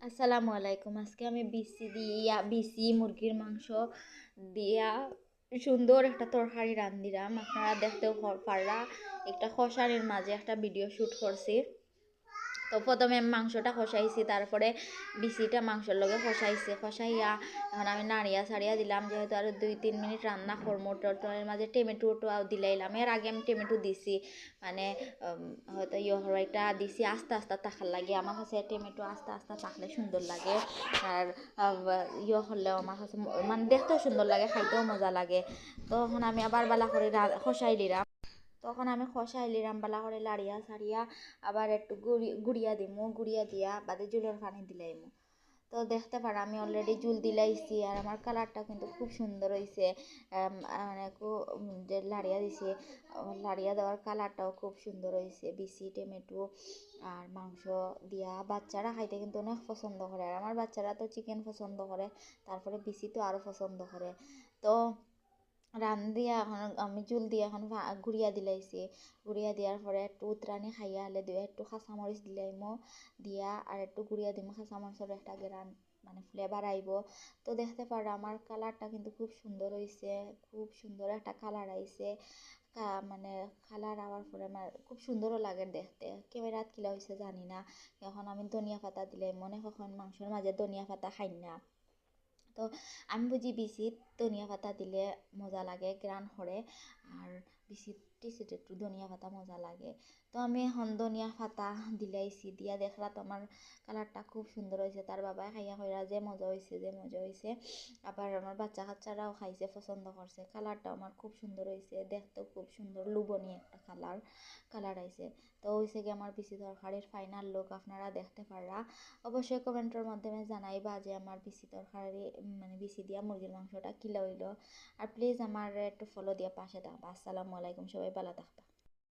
আসসালামু আলাইকুম। আজকে আমি বিসি মুরগির মাংস দিয়া সুন্দর একটা তরকারি রান্ধিরাম। আপনারা দেখতেও পাররা একটা খসারির মাঝে একটা ভিডিও শুট করছি। তো প্রথমে আমি মাংসটা কষাইছি, তারপরে বিচিটা মাংসের লগে কষাইয়া এখন আমি নাড়িয়া ছাড়িয়া দিলাম, যেহেতু আরও 2-3 মিনিট রান্না করবো। এর মাঝে টমেটোটা দিলাইলাম। এর আগে আমি টমেটো দিছি, মানে হয়তো হরাইটা দিছি আস্তে আস্তে তাকার লাগে। আমার কাছে টমেটো আস্তে আস্তে তাকলে সুন্দর লাগে, আর হলেও আমার কাছে মানে দেখতেও সুন্দর লাগে, খাইতেও মজা লাগে। তখন আমি আবার বালা করে কষাই দিলাম। তখন আমি খসাই লিরাম বালা করে লাড়িয়া ছাড়িয়া আবার একটু গুড়িয়া দিমু, গুড়িয়া দিয়া বাদে জুলের পানি দিলাইমু। তো দেখতে পারো আমি অলরেডি জুল দিলাইছি, আর আমার কালারটা কিন্তু খুব সুন্দর হয়েছে। মানে যে লাড়িয়া দিছে, লাড়িয়া দেওয়ার কালারটাও খুব সুন্দর হয়েছে। বিসি টমেটো আর মাংস দিয়া বাচ্চারা খাইতে কিন্তু অনেক পছন্দ করে, আর আমার বাচ্চারা তো চিকেন পছন্দ করে, তারপরে বিসি তো আরও পছন্দ করে। তো দিয়া এখন আমি জুল দিয়ে এখন গুড়িয়া দিলাইছি। গুড়িয়া দেওয়ার পরে একটু উতরানি খাইয়া হলে দিয়ে একটু কাঁচামরিচ দিলাইমো, দিয়া আর একটু গুড়িয়া দিমো। কাঁচামরিচের একটা গ্রান মানে ফ্লেভার আইব। তো দেখতে পারো আমার কালারটা কিন্তু খুব সুন্দর হয়েছে, খুব সুন্দর একটা কালার আইছে। মানে কালার আওয়ার পরে আমার খুব সুন্দরও লাগে দেখতে। ক্যামেরাত কিলা হয়েছে জানি না। এখন আমি ধনিয়া পাতা দিলাই, মনে কখন মাংসের মাঝে ধনিয়া পাতা খাই না। তো আমি বুঝি বিচিত ধনিয়া পাতা দিলে মজা লাগে, গ্রান করে। আর বিচিত টিচিত একটু ধনিয়া পাতা মজা লাগে। তো আমি এখন ধনিয়া পাতা দিলাইছি, দিয়া দেখলা তো আমার কালারটা খুব সুন্দর হয়েছে। তার বাবাই খাইয়া কইরা যে মজা হয়েছে, যে মজা হয়েছে। আবার আমার বাচ্চা কাচ্চারাও খাইছে, পছন্দ করছে। কালারটা আমার খুব সুন্দর হয়েছে, দেখতেও খুব সুন্দর লোভনীয় একটা কালার আইছে। তো হয়েছে কি আমার বিচি তরকারির ফাইনাল লুক আপনারা দেখতে পাররা। অবশ্যই কমেন্টের মাধ্যমে জানাইবা যে আমার বিচি তরকারি মানে বিচি দিয়া মুরগির মাংসটা কিলা হইলো। আর প্লিজ আমার একটু ফলো দিয়ে পাশে থাকবা। আসসালামু আলাইকুম, সবাই ভালো থাকবা।